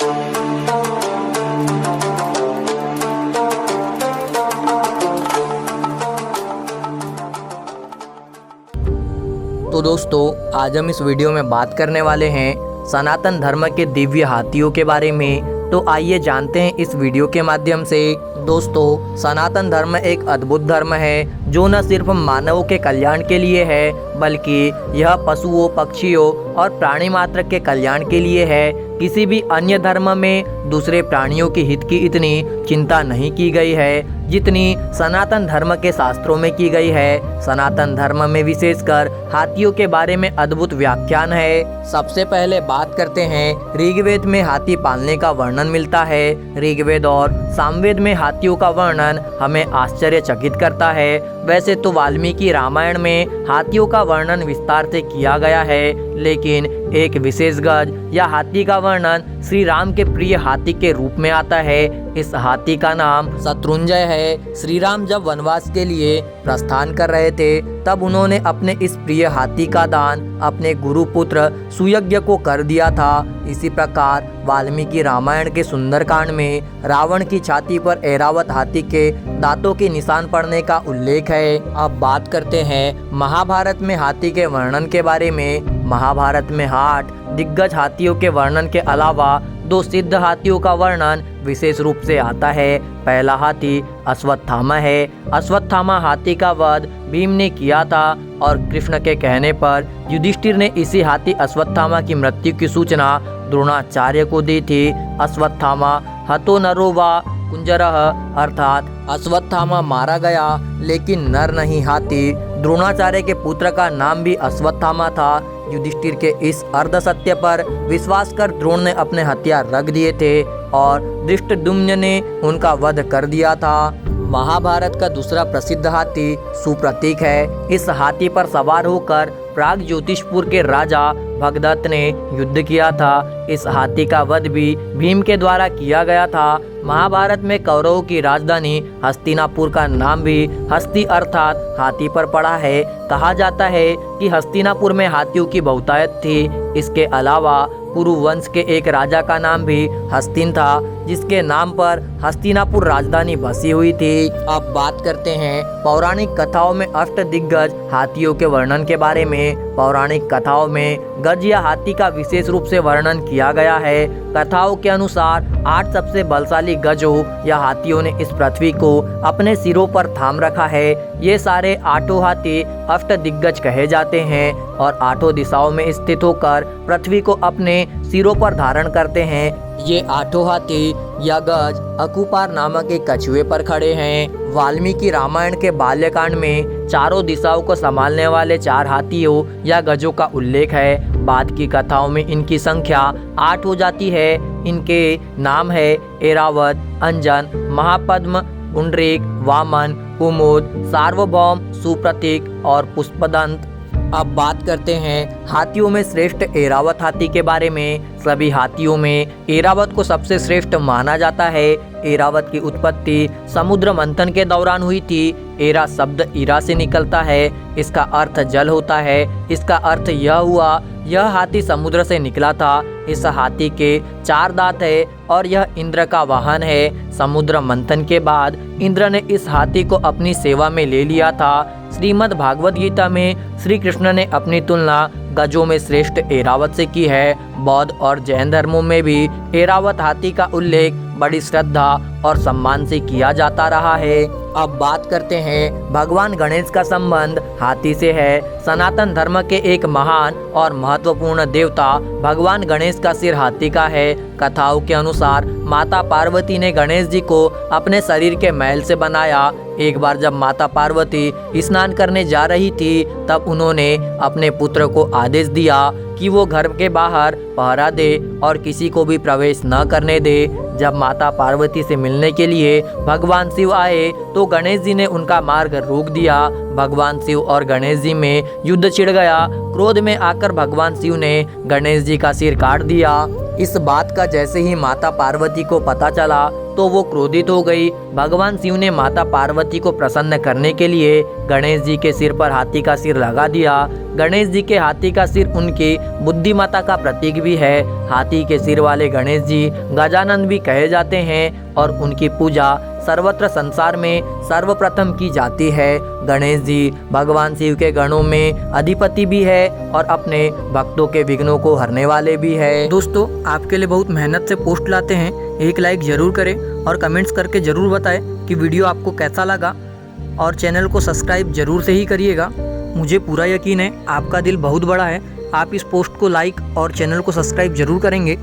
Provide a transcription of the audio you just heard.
तो दोस्तों, आज हम इस वीडियो में बात करने वाले हैं सनातन धर्म के दिव्य हाथियों के बारे में। तो आइए जानते हैं इस वीडियो के माध्यम से। दोस्तों, सनातन धर्म एक अद्भुत धर्म है जो न सिर्फ मानवों के कल्याण के लिए है, बल्कि यह पशुओं, पक्षियों और प्राणी मात्र के कल्याण के लिए है। किसी भी अन्य धर्म में दूसरे प्राणियों के हित की इतनी चिंता नहीं की गई है जितनी सनातन धर्म के शास्त्रों में की गई है। सनातन धर्म में विशेषकर हाथियों के बारे में अद्भुत व्याख्यान है। सबसे पहले बात करते हैं ऋग्वेद में हाथी पालने का वर्णन मिलता है। ऋग्वेद और सामवेद में हाथियों का वर्णन हमें आश्चर्यचकित करता है। वैसे तो वाल्मीकि रामायण में हाथियों का वर्णन विस्तार से किया गया है, लेकिन एक विशेष गज या हाथी का वर्णन श्री राम के प्रिय हाथी के रूप में आता है। इस हाथी का नाम शत्रुंजय है। श्री राम जब वनवास के लिए प्रस्थान कर रहे थे, तब उन्होंने अपने इस प्रिय हाथी का दान अपने गुरुपुत्र सुयज्ञ को कर दिया था। इसी प्रकार वाल्मीकि रामायण के सुंदरकांड में रावण की छाती पर ऐरावत हाथी के दांतों के निशान पड़ने का उल्लेख है। अब बात करते हैं महाभारत में हाथी के वर्णन के बारे में। महाभारत में 8 दिग्गज हाथियों के वर्णन के अलावा 2 सिद्ध हाथियों का वर्णन विशेष रूप से आता है। पहला हाथी अश्वत्थामा है। अश्वत्थामा हाथी का वध भीम ने किया था और कृष्ण के कहने पर युधिष्ठिर ने इसी हाथी अश्वत्थामा की मृत्यु की सूचना द्रोणाचार्य को दी थी। अश्वत्थामा हतो नरो वा कुंजरः, अर्थात अश्वत्थामा मारा गया लेकिन नर नहीं हाथी। द्रोणाचार्य के पुत्र का नाम भी अश्वत्थामा था। युधिष्ठिर के इस अर्ध सत्य पर विश्वास कर द्रोण ने अपने हथियार रख दिए थे और धृष्टद्युम्न ने उनका वध कर दिया था। महाभारत का दूसरा प्रसिद्ध हाथी सुप्रतीक है। इस हाथी पर सवार होकर प्राग ज्योतिषपुर के राजा भगदत्त ने युद्ध किया था। इस हाथी का वध भी भीम के द्वारा किया गया था। महाभारत में कौरवों की राजधानी हस्तिनापुर का नाम भी हस्ती अर्थात हाथी पर पड़ा है। कहा जाता है कि हस्तिनापुर में हाथियों की बहुतायत थी। इसके अलावा कुरु वंश के एक राजा का नाम भी हस्तिन था, जिसके नाम पर हस्तिनापुर राजधानी बसी हुई थी। अब बात करते हैं पौराणिक कथाओं में अष्टदिग्गज हाथियों के वर्णन के बारे में। पौराणिक कथाओं में गज या हाथी का विशेष रूप से वर्णन किया गया है। कथाओं के अनुसार 8 सबसे बलशाली गजों या हाथियों ने इस पृथ्वी को अपने सिरों पर थाम रखा है। ये सारे 8 हाथी अष्टदिग्गज कहे जाते हैं और 8 दिशाओं में स्थित होकर पृथ्वी को अपने सिरों पर धारण करते हैं। ये 8 हाथी या गज अकुपार नामक एक कछुए पर खड़े हैं। वाल्मीकि रामायण के बाल्यकांड में चारों दिशाओं को संभालने वाले 4 हाथियों या गजों का उल्लेख है। बाद की कथाओं में इनकी संख्या 8 हो जाती है। इनके नाम है ऐरावत, अंजन, महापद्म, पुंडरीक, वामन, कुमुद, सार्वभौम, सुप्रतीक और पुष्पदंत। अब बात करते हैं हाथियों में श्रेष्ठ ऐरावत हाथी के बारे में। सभी हाथियों में ऐरावत को सबसे श्रेष्ठ माना जाता है। ऐरावत की उत्पत्ति समुद्र मंथन के दौरान हुई थी। ऐरा शब्द ईरा से निकलता है। इसका अर्थ जल होता है। इसका अर्थ यह हुआ यह हाथी समुद्र से निकला था। इस हाथी के 4 दांत है और यह इंद्र का वाहन है। समुद्र मंथन के बाद इंद्र ने इस हाथी को अपनी सेवा में ले लिया था। श्रीमद् भागवत गीता में श्री कृष्ण ने अपनी तुलना गजों में श्रेष्ठ ऐरावत से की है। बौद्ध और जैन धर्मों में भी ऐरावत हाथी का उल्लेख बड़ी श्रद्धा और सम्मान से किया जाता रहा है। अब बात करते हैं भगवान गणेश का संबंध हाथी से है। सनातन धर्म के एक महान और महत्वपूर्ण देवता भगवान गणेश का सिर हाथी का है। कथाओं के अनुसार माता पार्वती ने गणेश जी को अपने शरीर के मैल से बनाया। एक बार जब माता पार्वती स्नान करने जा रही थी, तब उन्होंने अपने पुत्र को आदेश दिया कि वो घर के बाहर पहरा दे और किसी को भी प्रवेश न करने दे। जब माता पार्वती से मिलने के लिए भगवान शिव आए तो गणेश जी ने उनका मार्ग रोक दिया। भगवान शिव और गणेश जी में युद्ध छिड़ गया। क्रोध में आकर भगवान शिव ने गणेश जी का सिर काट दिया। इस बात का जैसे ही माता पार्वती को पता चला तो वो क्रोधित हो गई। भगवान शिव ने माता पार्वती को प्रसन्न करने के लिए गणेश जी के सिर पर हाथी का सिर लगा दिया। गणेश जी के हाथी का सिर उनकी बुद्धिमत्ता का प्रतीक भी है। हाथी के सिर वाले गणेश जी गजानन भी कहे जाते हैं और उनकी पूजा सर्वत्र संसार में सर्वप्रथम की जाती है। गणेश जी भगवान शिव के गणों में अधिपति भी है और अपने भक्तों के विघ्नों को हरने वाले भी है। दोस्तों, आपके लिए बहुत मेहनत से पोस्ट लाते हैं, एक लाइक जरूर करें और कमेंट्स करके ज़रूर बताएं कि वीडियो आपको कैसा लगा और चैनल को सब्सक्राइब जरूर से ही करिएगा। मुझे पूरा यकीन है आपका दिल बहुत बड़ा है, आप इस पोस्ट को लाइक और चैनल को सब्सक्राइब जरूर करेंगे।